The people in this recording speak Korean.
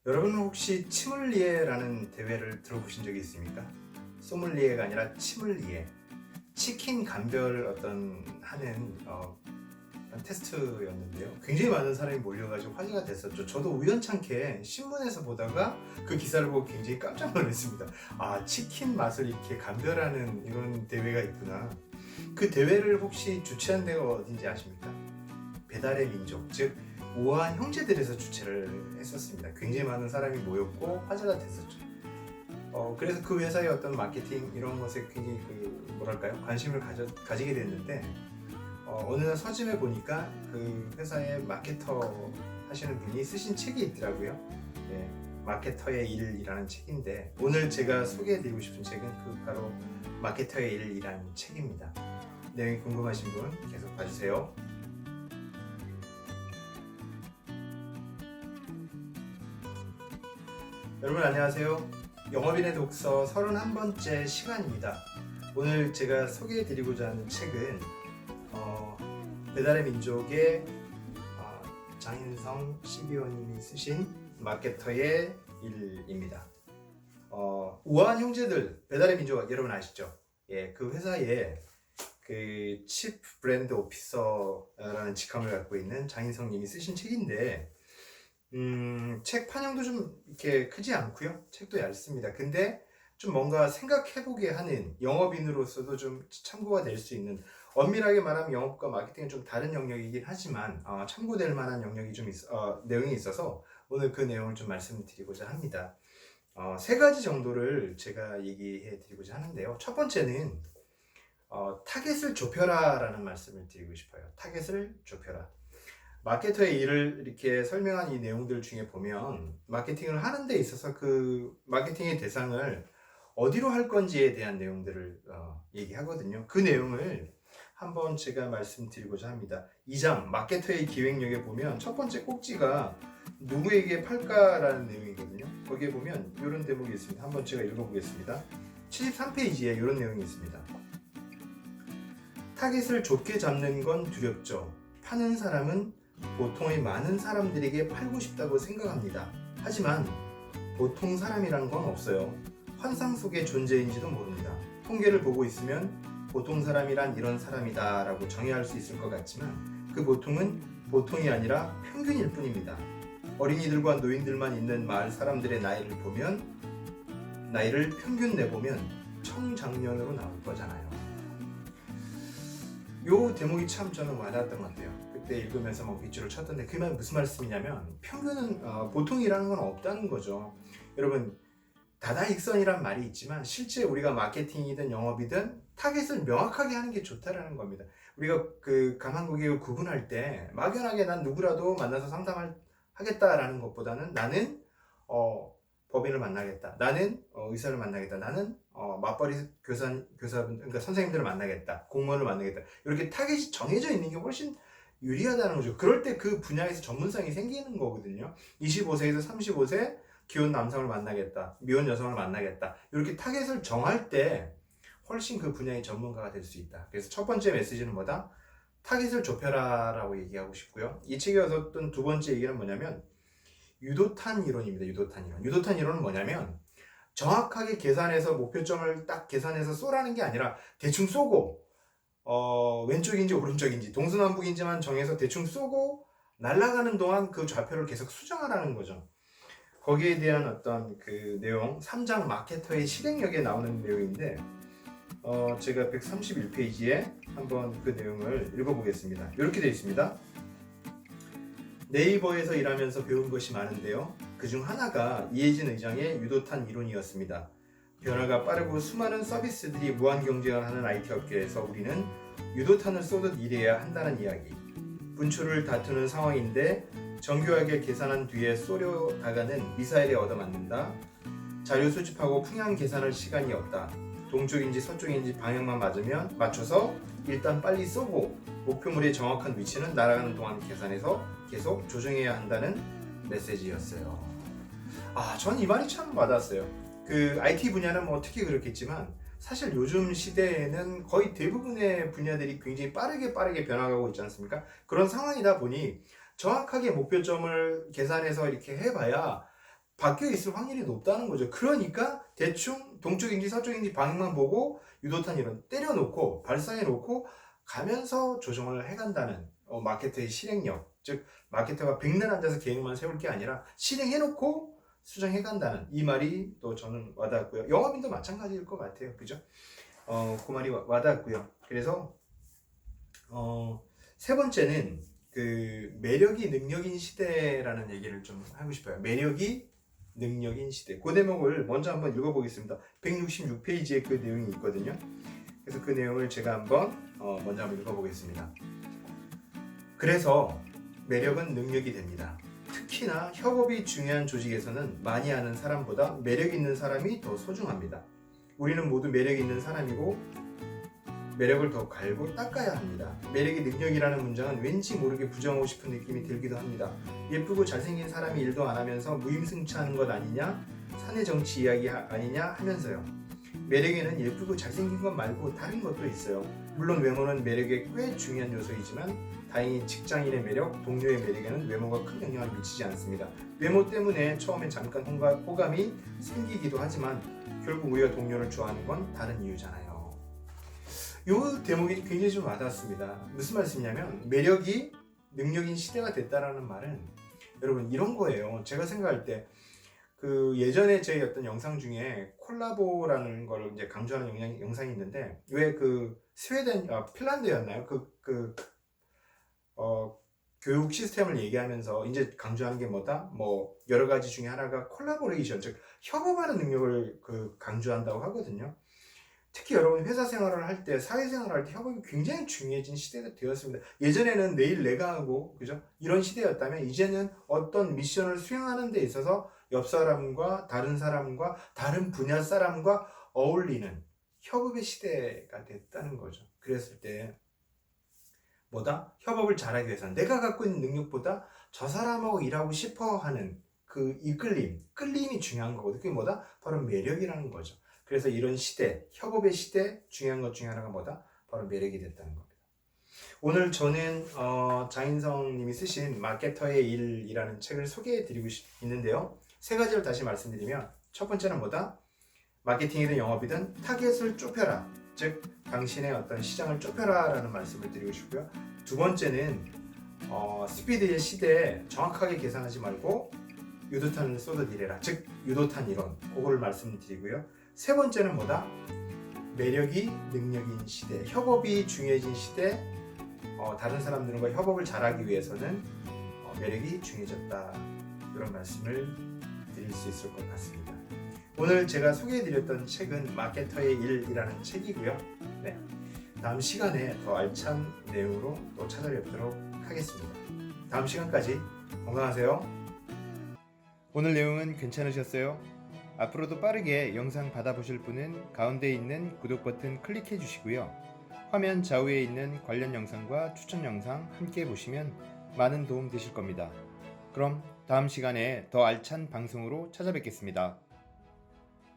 여러분 혹시 치믈리에라는 대회를 들어보신 적이 있습니까? 소믈리에가 아니라 치믈리에. 치킨 감별 하는 테스트였는데요. 굉장히 많은 사람이 몰려가지고 화제가 됐었죠. 저도 우연찮게 신문에서 보다가 그 기사를 보고 굉장히 깜짝 놀랐습니다. 아, 치킨 맛을 이렇게 감별하는 이런 대회가 있구나. 그 대회를 혹시 주최한 데가 어딘지 아십니까? 배달의 민족, 즉 우아한 형제들에서 주최를 했었습니다. 굉장히 많은 사람이 모였고 화제가 됐었죠. 그래서 그 회사의 어떤 마케팅 이런 것에 굉장히 관심을 가지게 됐는데 어느 날 서점에 보니까 그 회사의 마케터 하시는 분이 쓰신 책이 있더라고요. 네, 마케터의 일이라는 책인데 오늘 제가 소개해드리고 싶은 책은 바로 마케터의 일이라는 책입니다. 내용이 궁금하신 분 계속 봐주세요. 여러분 안녕하세요. 영업인의 독서 31번째 시간입니다. 오늘 제가 소개해드리고자 하는 책은 배달의 민족의 장인성 CBO님이 쓰신 마케터의 일입니다. 우아한 형제들 배달의 민족 여러분 아시죠? 예, 그 회사에 그 치프 브랜드 오피서라는 직함을 갖고 있는 장인성님이 쓰신 책인데 책 판형도 좀 이렇게 크지 않고요. 책도 얇습니다. 근데 좀 뭔가 생각해보게 하는 영업인으로서도 좀 참고가 될 수 있는, 엄밀하게 말하면 영업과 마케팅은 좀 다른 영역이긴 하지만 참고될 만한 영역이 내용이 있어서 오늘 그 내용을 좀 말씀드리고자 합니다. 세 가지 정도를 제가 얘기해 드리고자 하는데요. 첫 번째는 타겟을 좁혀라 라는 말씀을 드리고 싶어요. 타겟을 좁혀라. 마케터의 일을 이렇게 설명한 이 내용들 중에 보면 마케팅을 하는 데 있어서 그 마케팅의 대상을 어디로 할 건지에 대한 내용들을 얘기하거든요. 그 내용을 한번 제가 말씀드리고자 합니다. 2장 마케터의 기획력에 보면 첫 번째 꼭지가 누구에게 팔까라는 내용이거든요. 거기에 보면 이런 대목이 있습니다. 한번 제가 읽어보겠습니다. 73페이지에 이런 내용이 있습니다. 타겟을 좁게 잡는 건 두렵죠. 파는 사람은 보통의 많은 사람들에게 팔고 싶다고 생각합니다. 하지만 보통 사람이란 건 없어요. 환상 속의 존재인지도 모릅니다. 통계를 보고 있으면 보통 사람이란 이런 사람이다 라고 정의할 수 있을 것 같지만 그 보통은 보통이 아니라 평균일 뿐입니다. 어린이들과 노인들만 있는 마을 사람들의 나이를 평균 내보면 청장년으로 나올 거잖아요. 요 대목이 참 저는 와닿았던 것 같아요. 그때 읽으면서 막 밑줄을 쳤던데 그 말 무슨 말씀이냐면 평균은 보통이라는 건 없다는 거죠. 여러분 다다익선이란 말이 있지만 실제 우리가 마케팅이든 영업이든 타겟을 명확하게 하는 게 좋다라는 겁니다. 우리가 그 강한 고객을 구분할 때 막연하게 난 누구라도 만나서 상담하겠다라는 것보다는 나는 법인을 만나겠다. 나는 의사를 만나겠다. 나는 맞벌이 교사분, 그러니까 선생님들을 만나겠다. 공무원을 만나겠다. 이렇게 타겟이 정해져 있는 게 훨씬 유리하다는 거죠. 그럴 때 그 분야에서 전문성이 생기는 거거든요. 25세에서 35세 기혼 남성을 만나겠다. 미혼 여성을 만나겠다. 이렇게 타겟을 정할 때 훨씬 그 분야의 전문가가 될 수 있다. 그래서 첫 번째 메시지는 뭐다? 타겟을 좁혀라 라고 얘기하고 싶고요. 이 책에 얻었던 두 번째 얘기는 뭐냐면 유도탄 이론입니다. 유도탄 이론은 뭐냐면 정확하게 계산해서 목표점을 딱 계산해서 쏘라는 게 아니라 대충 쏘고 왼쪽인지 오른쪽인지 동서남북인지만 정해서 대충 쏘고 날아가는 동안 그 좌표를 계속 수정하라는 거죠. 거기에 대한 어떤 그 내용 3장 마케터의 실행력에 나오는 내용인데 제가 131페이지에 한번 그 내용을 읽어보겠습니다. 이렇게 되어 있습니다. 네이버에서 일하면서 배운 것이 많은데요. 그중 하나가 이혜진 의장의 유도탄 이론이었습니다. 변화가 빠르고 수많은 서비스들이 무한 경쟁을 하는 IT 업계에서 우리는 유도탄을 쏘듯 일해야 한다는 이야기. 분출을 다투는 상황인데 정교하게 계산한 뒤에 쏘려다가는 미사일에 얻어맞는다. 자료 수집하고 풍향 계산할 시간이 없다. 동쪽인지 서쪽인지 방향만 맞춰서 일단 빨리 쏘고 목표물의 정확한 위치는 날아가는 동안 계산해서 계속 조정해야 한다는 메시지였어요. 전 이 말이 참 와닿았어요. 그 IT 분야는 뭐 특히 그렇겠지만 사실 요즘 시대에는 거의 대부분의 분야들이 굉장히 빠르게 변화가고 있지 않습니까? 그런 상황이다 보니 정확하게 목표점을 계산해서 이렇게 해봐야 바뀌어 있을 확률이 높다는 거죠. 그러니까 대충 동쪽인지 서쪽인지 방향만 보고 유도탄 이론 때려놓고 발사해 놓고 가면서 조정을 해간다는 마케터의 실행력, 즉 마케터가 백날 앉아서 계획만 세울 게 아니라 실행해 놓고 수정해 간다는 이 말이 또 저는 와닿았고요. 영업인도 마찬가지일 것 같아요. 그죠? 그 말이 와닿았고요. 그래서 세 번째는 그 매력이 능력인 시대라는 얘기를 좀 하고 싶어요. 매력이 능력인 시대. 그 대목을 먼저 한번 읽어보겠습니다. 166페이지에 그 내용이 있거든요. 그래서 그 내용을 제가 먼저 한번 읽어보겠습니다. 그래서 매력은 능력이 됩니다. 특히나 협업이 중요한 조직에서는 많이 아는 사람보다 매력 있는 사람이 더 소중합니다. 우리는 모두 매력 있는 사람이고 매력을 더 갈고 닦아야 합니다. 매력이 능력이라는 문장은 왠지 모르게 부정하고 싶은 느낌이 들기도 합니다. 예쁘고 잘생긴 사람이 일도 안 하면서 무임승차하는 것 아니냐? 사내 정치 이야기 아니냐? 하면서요. 매력에는 예쁘고 잘생긴 것 말고 다른 것도 있어요. 물론 외모는 매력의 꽤 중요한 요소이지만 다행히 직장인의 매력, 동료의 매력에는 외모가 큰 영향을 미치지 않습니다. 외모 때문에 처음에 잠깐 호감이 생기기도 하지만 결국 우리가 동료를 좋아하는 건 다른 이유잖아요. 이 대목이 굉장히 좀 와닿았습니다. 무슨 말씀이냐면 매력이 능력인 시대가 됐다라는 말은 여러분 이런 거예요. 제가 생각할 때 그 예전에 제 어떤 영상 중에 콜라보라는 걸 이제 강조하는 영상이 있는데 왜 그 스웨덴 핀란드였나요? 교육 시스템을 얘기하면서 이제 강조하는 게 뭐다? 뭐 여러 가지 중에 하나가 콜라보레이션, 즉 협업하는 능력을 강조한다고 하거든요. 특히 여러분 회사 생활을 할 때, 사회생활을 할 때 협업이 굉장히 중요해진 시대가 되었습니다. 예전에는 내일 내가 하고, 그죠? 이런 시대였다면 이제는 어떤 미션을 수행하는 데 있어서 옆 사람과 다른 분야 사람과 어울리는 협업의 시대가 됐다는 거죠. 그랬을 때 뭐다? 협업을 잘하기 위해서는 내가 갖고 있는 능력보다 저 사람하고 일하고 싶어 하는 그 끌림이 중요한 거거든요. 그게 뭐다? 바로 매력이라는 거죠. 그래서 이런 시대, 협업의 시대 중요한 것 중에 하나가 뭐다? 바로 매력이 됐다는 겁니다. 오늘 저는 장인성 님이 쓰신 마케터의 일이라는 책을 소개해 드리고 있는데요. 세 가지를 다시 말씀드리면 첫 번째는 뭐다? 마케팅이든 영업이든 타겟을 좁혀라. 즉 당신의 어떤 시장을 좁혀라 라는 말씀을 드리고 싶고요. 두 번째는 스피드의 시대에 정확하게 계산하지 말고 유도탄을 쏟아내라. 즉 유도탄 이론, 그거를 말씀드리고요. 세 번째는 뭐다? 매력이 능력인 시대, 협업이 중요해진 시대, 다른 사람들과 협업을 잘하기 위해서는 매력이 중요해졌다. 이런 말씀을 드릴 수 있을 것 같습니다. 오늘 제가 소개해드렸던 책은 마케터의 일이라는 책이고요. 네, 다음 시간에 더 알찬 내용으로 또 찾아뵙도록 하겠습니다. 다음 시간까지 건강하세요. 오늘 내용은 괜찮으셨어요? 앞으로도 빠르게 영상 받아보실 분은 가운데 있는 구독 버튼 클릭해 주시고요. 화면 좌우에 있는 관련 영상과 추천 영상 함께 보시면 많은 도움 되실 겁니다. 그럼 다음 시간에 더 알찬 방송으로 찾아뵙겠습니다.